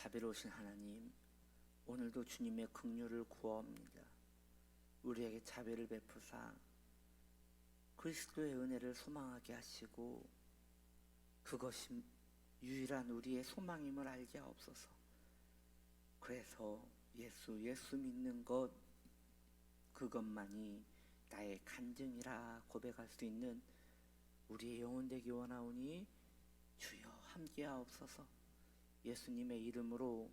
자비로우신 하나님, 오늘도 주님의 긍휼을 구하옵니다. 우리에게 자비를 베푸사 그리스도의 은혜를 소망하게 하시고 그것이 유일한 우리의 소망임을 알게 하옵소서. 그래서 예수 믿는 것, 그것만이 나의 간증이라 고백할 수 있는 우리의 영혼 되기 원하오니 주여 함께 하옵소서. 예수님의 이름으로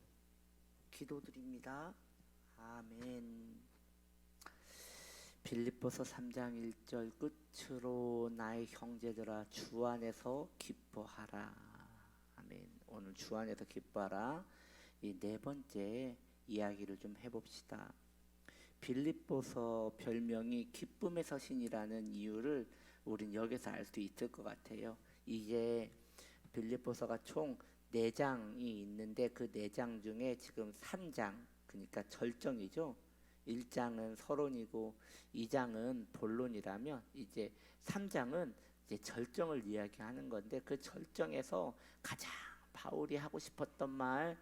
기도드립니다. 아멘. 빌립보서 3장 1절 끝으로 나의 형제들아 주 안에서 기뻐하라. 아멘. 오늘 주 안에서 기뻐하라, 이 네 번째 이야기를 좀 해봅시다. 빌립보서 별명이 기쁨의 서신이라는 이유를 우린 여기서 알 수 있을 것 같아요. 이게 빌립보서가 총 4장이 있는데 그 4장 중에 지금 3장, 그러니까 절정이죠. 1장은 서론이고 2장은 본론이라면 이제 3장은 이제 절정을 이야기하는 건데, 그 절정에서 가장 바울이 하고 싶었던 말,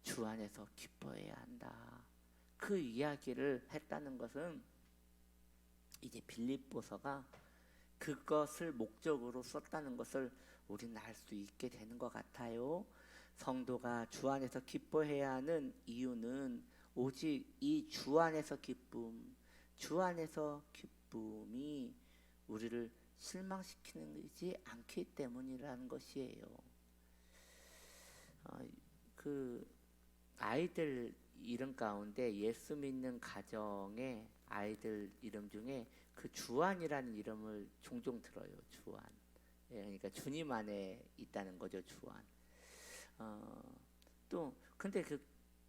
주 안에서 기뻐해야 한다, 그 이야기를 했다는 것은 이제 빌립보서가 그것을 목적으로 썼다는 것을 우리는 알 수 있게 되는 것 같아요. 성도가 주 안에서 기뻐해야 하는 이유는 오직 이 주 안에서 주 안에서 기쁨이 우리를 실망시키지 않기 때문이라는 것이에요. 그 아이들 이름 가운데 예수 믿는 가정의 아이들 이름 중에 그 주안이라는 이름을 종종 들어요. 주안. 예, 그러니까 주님 안에 있다는 거죠. 주안. 또 근데 그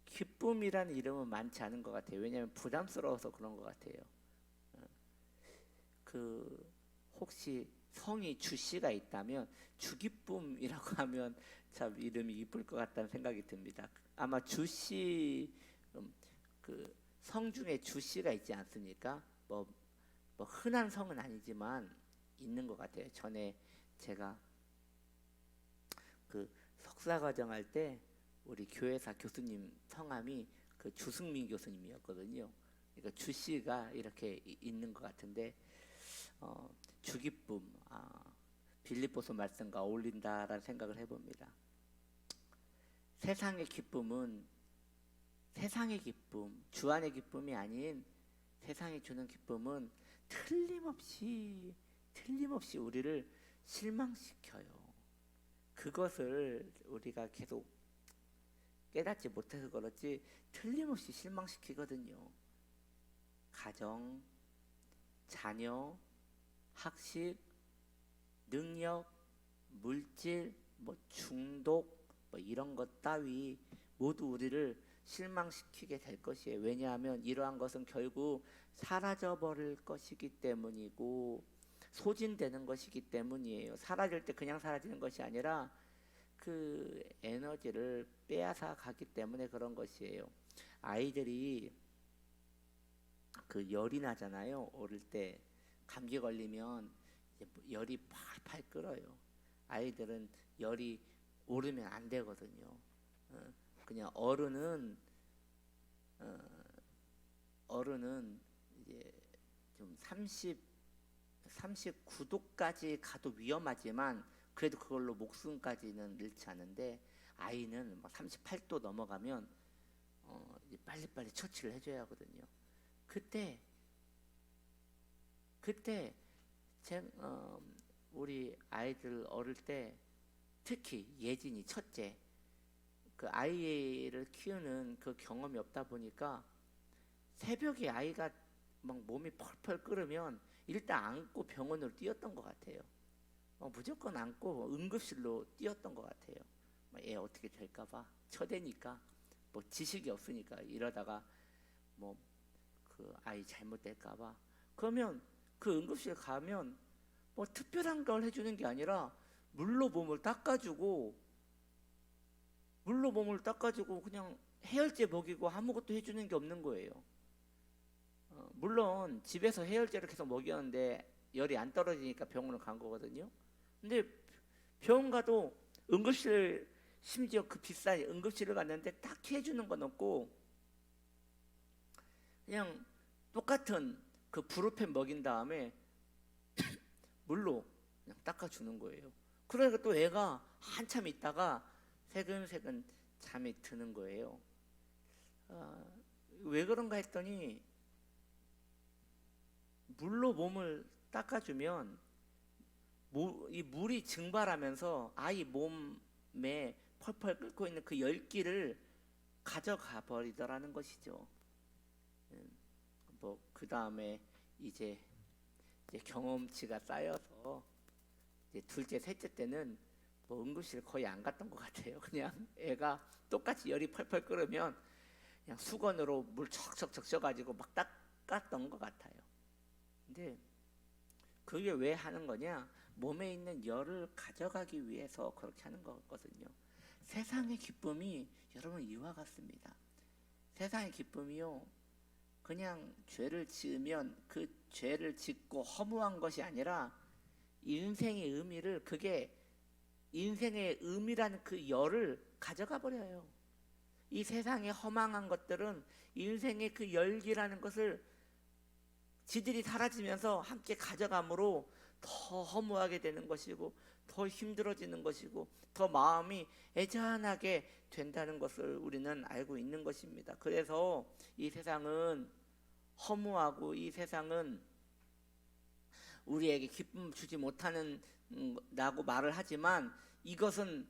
기쁨이라는 이름은 많지 않은 것 같아요. 왜냐하면 부담스러워서 그런 것 같아요. 그 혹시 성이 주씨가 있다면 주기쁨이라고 하면 참 이름이 이쁠 것 같다는 생각이 듭니다. 아마 주씨, 그 성 중에 주씨가 있지 않습니까? 뭐 흔한 성은 아니지만 있는 것 같아요. 전에 제가 그 석사 과정 할 때 우리 교회사 교수님 성함이 그 주승민 교수님이었거든요. 그러니까 주씨가 이렇게 있는 것 같은데, 주기쁨, 빌립보서 말씀과 어울린다라는 생각을 해봅니다. 세상의 기쁨은, 세상의 기쁨, 주 안의 기쁨이 아닌 세상이 주는 기쁨은 틀림없이 우리를 실망시켜요. 그것을 우리가 계속 깨닫지 못해서 그렇지 틀림없이 실망시키거든요. 가정, 자녀, 학식, 능력, 물질, 중독, 이런 것 따위 모두 우리를 실망시키게 될 것이에요. 왜냐하면 이러한 것은 결국 사라져 버릴 것이기 때문이고 소진되는 것이기 때문이에요. 사라질 때 그냥 사라지는 것이 아니라 그 에너지를 빼앗아 가기 때문에 그런 것이에요. 아이들이 그 열이 나잖아요. 어릴 때 감기 걸리면 열이 팔팔 끓어요. 아이들은 열이 오르면 안 되거든요. 그냥 어른은 이제 좀 39도까지 가도 위험하지만 그래도 그걸로 목숨까지는 잃지 않는데, 아이는 38도 넘어가면 이제 빨리빨리 처치를 해줘야 하거든요. 그때 우리 아이들 어릴 때, 특히 예진이 첫째, 그 아이를 키우는 그 경험이 없다 보니까 새벽에 아이가 막 몸이 펄펄 끓으면 일단 안고 병원으로 뛰었던 것 같아요. 무조건 안고 응급실로 뛰었던 것 같아요. 애 어떻게 될까봐, 첫애니까 지식이 없으니까 이러다가 그 아이 잘못될까봐. 그러면 그 응급실 가면 특별한 걸 해주는 게 아니라 물로 몸을 닦아주고 그냥 해열제 먹이고 아무것도 해주는 게 없는 거예요. 물론 집에서 해열제를 계속 먹였는데 열이 안 떨어지니까 병원을 간 거거든요. 근데 병원 가도 응급실 심지어 그 비싼 응급실을 갔는데 딱히 해주는 건 없고 그냥 똑같은 그 브루펜 먹인 다음에 물로 그냥 닦아주는 거예요. 그러니까 또 애가 한참 있다가 새근새근 잠이 드는 거예요. 왜 그런가 했더니 물로 몸을 닦아주면 이 물이 증발하면서 아이 몸에 펄펄 끓고 있는 그 열기를 가져가 버리더라는 것이죠. 뭐 그 다음에 이제 경험치가 쌓여서 이제 둘째, 셋째 때는 뭐 응급실 거의 안 갔던 것 같아요. 그냥 애가 똑같이 열이 펄펄 끓으면 그냥 수건으로 물 척척척 셔가지고 막 닦았던 것 같아요. 근데 그게 왜 하는 거냐? 몸에 있는 열을 가져가기 위해서 그렇게 하는 거거든요. 세상의 기쁨이 여러분 이와 같습니다. 세상의 기쁨이요, 그냥 죄를 지으면 그 죄를 짓고 허무한 것이 아니라 인생의 의미를, 그게 인생의 의미라는 그 열을 가져가 버려요. 이 세상의 허망한 것들은 인생의 그 열기라는 것을 지들이 사라지면서 함께 가져감으로 더 허무하게 되는 것이고 더 힘들어지는 것이고 더 마음이 애잔하게 된다는 것을 우리는 알고 있는 것입니다. 그래서 이 세상은 허무하고 이 세상은 우리에게 기쁨을 주지 못하는 라고 말을 하지만 이것은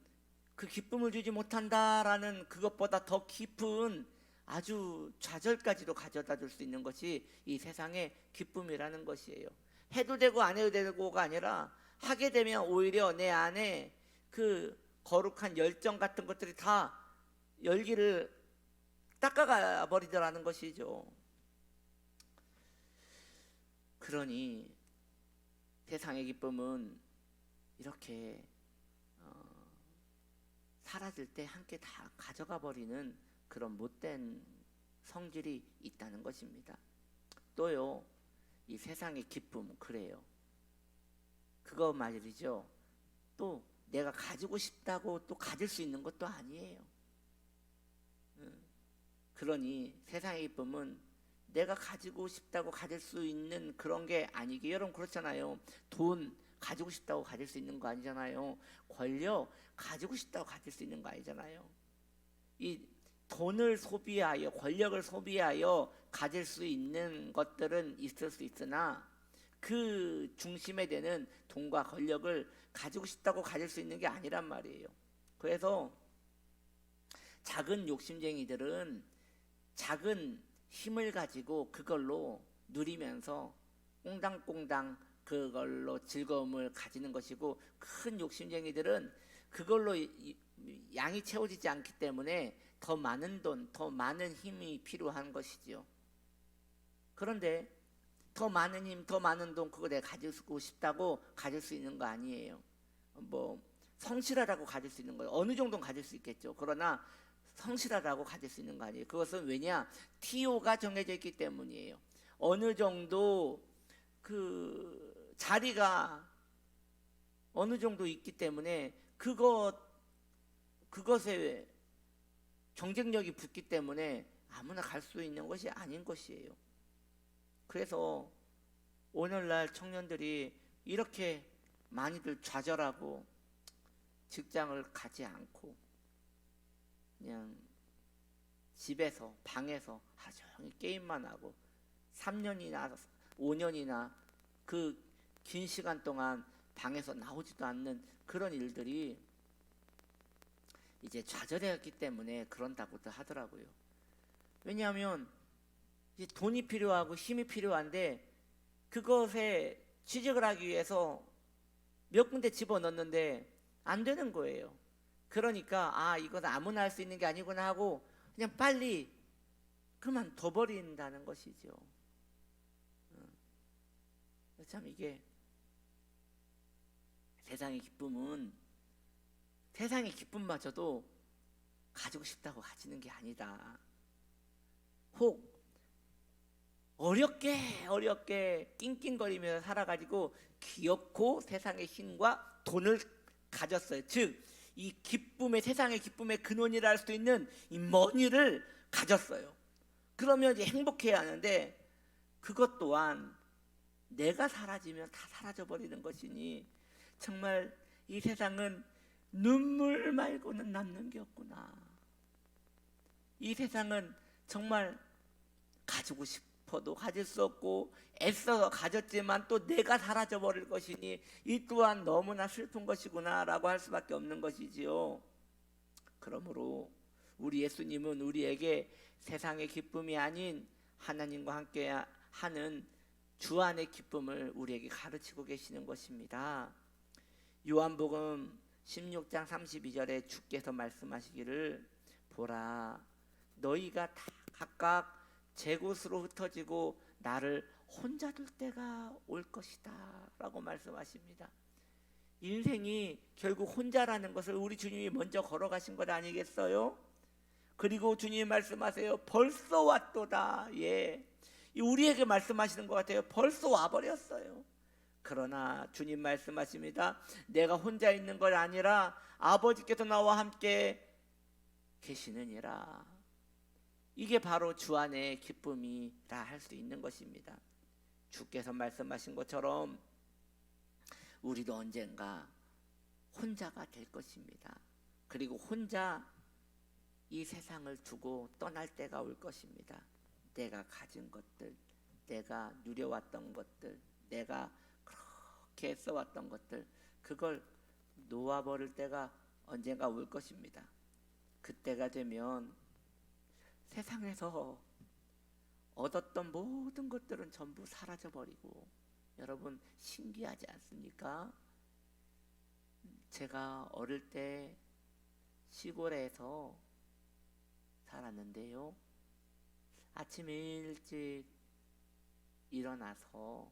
그 기쁨을 주지 못한다라는 그것보다 더 깊은 아주 좌절까지도 가져다 줄 수 있는 것이 이 세상의 기쁨이라는 것이에요. 해도 되고 안 해도 되고가 아니라 하게 되면 오히려 내 안에 그 거룩한 열정 같은 것들이 다 열기를 닦아가 버리더라는 것이죠. 그러니 세상의 기쁨은 이렇게 사라질 때 함께 다 가져가 버리는 그런 못된 성질이 있다는 것입니다. 또요, 이 세상의 기쁨, 그래요. 그거 말이죠. 또 내가 가지고 싶다고 또 가질 수 있는 것도 아니에요. 그러니 세상의 기쁨은 내가 가지고 싶다고 가질 수 있는 그런 게 아니게, 여러분 그렇잖아요. 돈 가지고 싶다고 가질 수 있는 거 아니잖아요. 권력 가지고 싶다고 가질 수 있는 거 아니잖아요. 이 돈을 소비하여, 권력을 소비하여 가질 수 있는 것들은 있을 수 있으나 그 중심에 되는 돈과 권력을 가지고 싶다고 가질 수 있는 게 아니란 말이에요. 그래서 작은 욕심쟁이들은 작은 힘을 가지고 그걸로 누리면서 꽁당꽁당 그걸로 즐거움을 가지는 것이고, 큰 욕심쟁이들은 그걸로 양이 채워지지 않기 때문에 더 많은 돈, 더 많은 힘이 필요한 것이지요. 그런데 더 많은 힘, 더 많은 돈, 그거 내가 가지고 싶다고 가질 수 있는 거 아니에요. 뭐 성실하다고 가질 수 있는 거예요. 어느 정도는 가질 수 있겠죠. 그러나 성실하다고 가질 수 있는 거 아니에요. 그것은 왜냐? TO가 정해져 있기 때문이에요. 어느 정도 그 자리가 어느 정도 있기 때문에 그것에 경쟁력이 붙기 때문에 아무나 갈 수 있는 것이 아닌 것이에요. 그래서 오늘날 청년들이 이렇게 많이들 좌절하고 직장을 가지 않고 그냥 집에서 방에서 하루 종일 게임만 하고 3년이나 5년이나 그 긴 시간 동안 방에서 나오지도 않는 그런 일들이 이제 좌절했기 때문에 그런다고도 하더라고요. 왜냐하면 이제 돈이 필요하고 힘이 필요한데 그것에 취직을 하기 위해서 몇 군데 집어넣는데 안 되는 거예요. 그러니까 이건 아무나 할 수 있는 게 아니구나 하고 그냥 빨리 그만둬버린다는 것이죠. 참 이게 세상의 기쁨마저도 가지고 싶다고 가지는 게 아니다. 혹 어렵게 낑낑거리면서 살아가지고 귀엽고 세상의 힘과 돈을 가졌어요. 즉 이 기쁨의 세상의 기쁨의 근원이라 할 수 있는 이 머니를 가졌어요. 그러면 이제 행복해야 하는데 그것 또한 내가 사라지면 다 사라져 버리는 것이니 정말 이 세상은 눈물 말고는 남는 게 없구나. 이 세상은 정말 가지고 싶어도 가질 수 없고 애써서 가졌지만 또 내가 사라져 버릴 것이니 이 또한 너무나 슬픈 것이구나 라고 할 수밖에 없는 것이지요. 그러므로 우리 예수님은 우리에게 세상의 기쁨이 아닌 하나님과 함께 하는 주 안의 기쁨을 우리에게 가르치고 계시는 것입니다. 요한복음 16장 32절에 주께서 말씀하시기를 보라 너희가 다 각각 제 곳으로 흩어지고 나를 혼자 둘 때가 올 것이다 라고 말씀하십니다. 인생이 결국 혼자라는 것을 우리 주님이 먼저 걸어가신 것 아니겠어요? 그리고 주님이 말씀하세요. 벌써 왔도다. 예, 우리에게 말씀하시는 것 같아요. 벌써 와버렸어요. 그러나 주님 말씀하십니다. 내가 혼자 있는 것 아니라 아버지께서 나와 함께 계시느니라. 이게 바로 주 안의 기쁨이라 할 수 있는 것입니다. 주께서 말씀하신 것처럼 우리도 언젠가 혼자가 될 것입니다. 그리고 혼자 이 세상을 두고 떠날 때가 올 것입니다. 내가 가진 것들, 내가 누려왔던 것들, 내가 그렇게 써왔던 것들, 그걸 놓아버릴 때가 언젠가 올 것입니다. 그때가 되면 세상에서 얻었던 모든 것들은 전부 사라져버리고, 여러분 신기하지 않습니까? 제가 어릴 때 시골에서 살았는데요. 아침 일찍 일어나서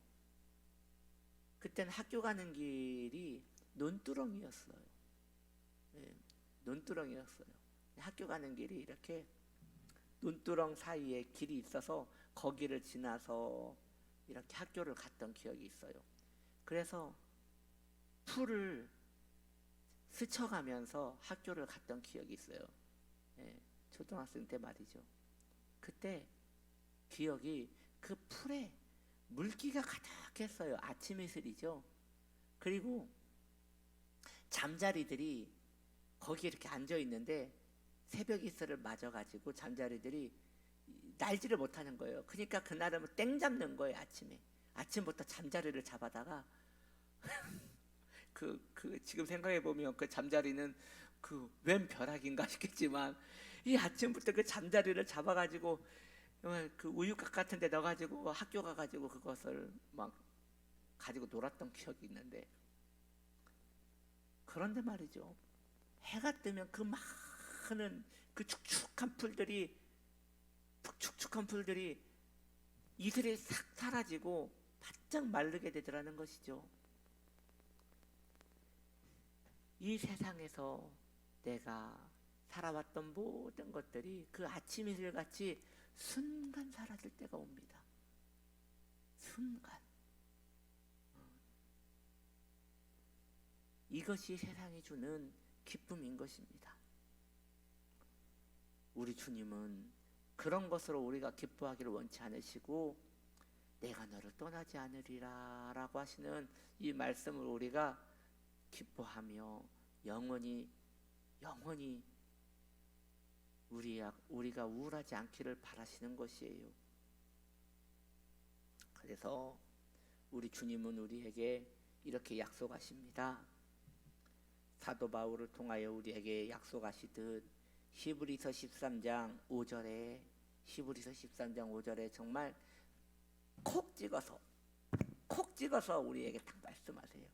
그때는 학교 가는 길이 논두렁이었어요. 네, 논두렁이었어요. 학교 가는 길이 이렇게 논두렁 사이에 길이 있어서 거기를 지나서 이렇게 학교를 갔던 기억이 있어요. 그래서 풀을 스쳐가면서 학교를 갔던 기억이 있어요. 예, 초등학생 때 말이죠. 그때 기억이 그 풀에 물기가 가득했어요. 아침 이슬이죠. 그리고 잠자리들이 거기에 이렇게 앉아 있는데 새벽 이슬을 맞아가지고 잠자리들이 날지를 못하는 거예요. 그러니까 그날은 땡 잡는 거예요. 아침부터 잠자리를 잡아다가 지금 생각해 보면 그 잠자리는 그 웬 벼락인가 싶겠지만 이 아침부터 그 잠자리를 잡아가지고 그 우유곽 같은 데 넣어가지고 학교 가가지고 그것을 막 가지고 놀았던 기억이 있는데, 그런데 말이죠, 해가 뜨면 그 많은 그 축축한 풀들이 이슬이 싹 사라지고 바짝 마르게 되더라는 것이죠. 이 세상에서 내가 살아왔던 모든 것들이 그 아침 이슬같이 순간 사라질 때가 옵니다. 순간. 이것이 세상이 주는 기쁨인 것입니다. 우리 주님은 그런 것으로 우리가 기뻐하기를 원치 않으시고 내가 너를 떠나지 않으리라 라고 하시는 이 말씀을 우리가 기뻐하며 영원히 우리가 우울하지 않기를 바라시는 것이에요. 그래서 우리 주님은 우리에게 이렇게 약속하십니다. 사도 바울을 통하여 우리에게 약속하시듯 히브리서 13장 5절에 정말 콕 찍어서 우리에게 딱 말씀하세요.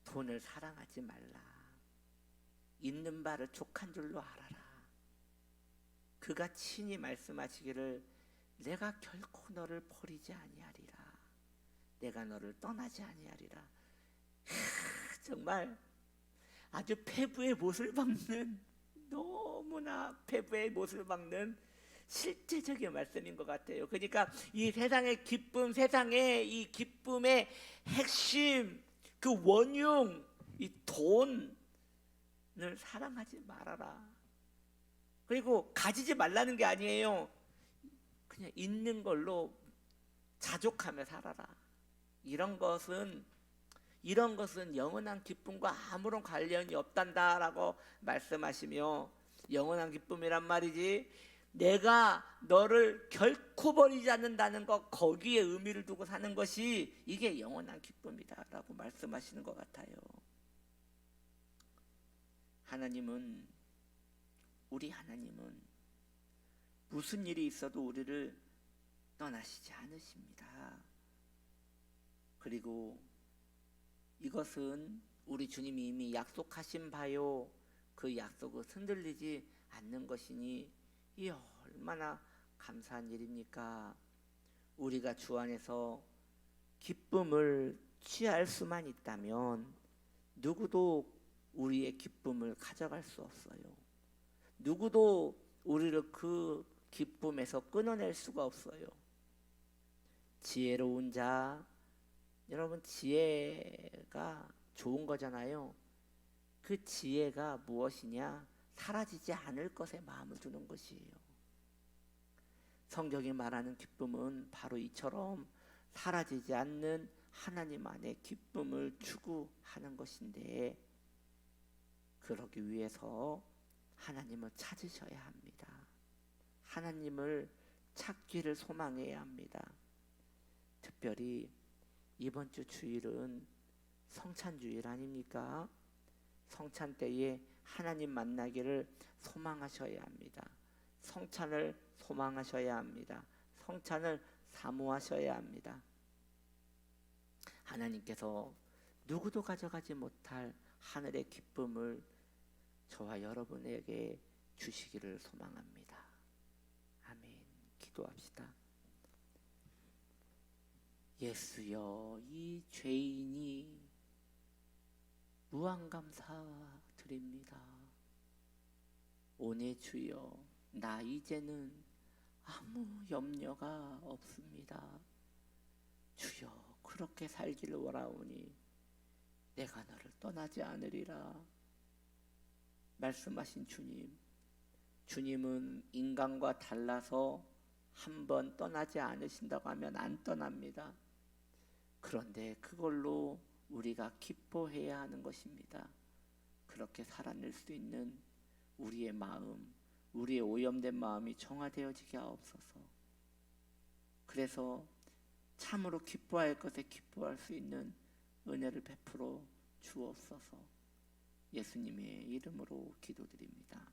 돈을 사랑하지 말라. 있는 바를 족한 줄로 알아라. 그가 친히 말씀하시기를 내가 결코 너를 버리지 아니하리라. 내가 너를 떠나지 아니하리라. 정말 아주 폐부의 못을 박는, 너무나 폐부의 못을 박는 실제적인 말씀인 것 같아요. 그러니까 이 세상의 기쁨, 세상의 이 기쁨의 핵심, 그 원흉, 이 돈, 사랑하지 말아라. 그리고 가지지 말라는 게 아니에요. 그냥 있는 걸로 자족하며 살아라. 이런 것은 영원한 기쁨과 아무런 관련이 없단다라고 말씀하시며, 영원한 기쁨이란 말이지 내가 너를 결코 버리지 않는다는 것, 거기에 의미를 두고 사는 것이 이게 영원한 기쁨이다라고 말씀하시는 것 같아요. 우리 하나님은 무슨 일이 있어도 우리를 떠나시지 않으십니다. 그리고 이것은 우리 주님이 이미 약속하신 바요, 그 약속을 흔들리지 않는 것이니 이 얼마나 감사한 일입니까? 우리가 주 안에서 기쁨을 취할 수만 있다면 누구도 우리의 기쁨을 가져갈 수 없어요. 누구도 우리를 그 기쁨에서 끊어낼 수가 없어요. 지혜로운 자, 여러분, 지혜가 좋은 거잖아요. 그 지혜가 무엇이냐? 사라지지 않을 것에 마음을 두는 것이에요. 성경이 말하는 기쁨은 바로 이처럼 사라지지 않는 하나님 안에 기쁨을 추구하는 것인데, 그러기 위해서 하나님을 찾으셔야 합니다. 하나님을 찾기를 소망해야 합니다. 특별히 이번 주 주일은 성찬 주일 아닙니까? 성찬 때에 하나님 만나기를 소망하셔야 합니다. 성찬을 소망하셔야 합니다. 성찬을 사모하셔야 합니다. 하나님께서 누구도 가져가지 못할 하늘의 기쁨을 저와 여러분에게 주시기를 소망합니다. 아멘. 기도합시다. 예수여, 이 죄인이 무한감사 드립니다. 오늘 주여, 나 이제는 아무 염려가 없습니다. 주여, 그렇게 살기를 원하오니 내가 너를 떠나지 않으리라 말씀하신 주님은 인간과 달라서 한번 떠나지 않으신다고 하면 안 떠납니다. 그런데 그걸로 우리가 기뻐해야 하는 것입니다. 그렇게 살아낼 수 있는 우리의 마음, 우리의 오염된 마음이 정화되어지게 하옵소서. 그래서 참으로 기뻐할 것에 기뻐할 수 있는 은혜를 베풀어 주옵소서. 예수님의 이름으로 기도드립니다.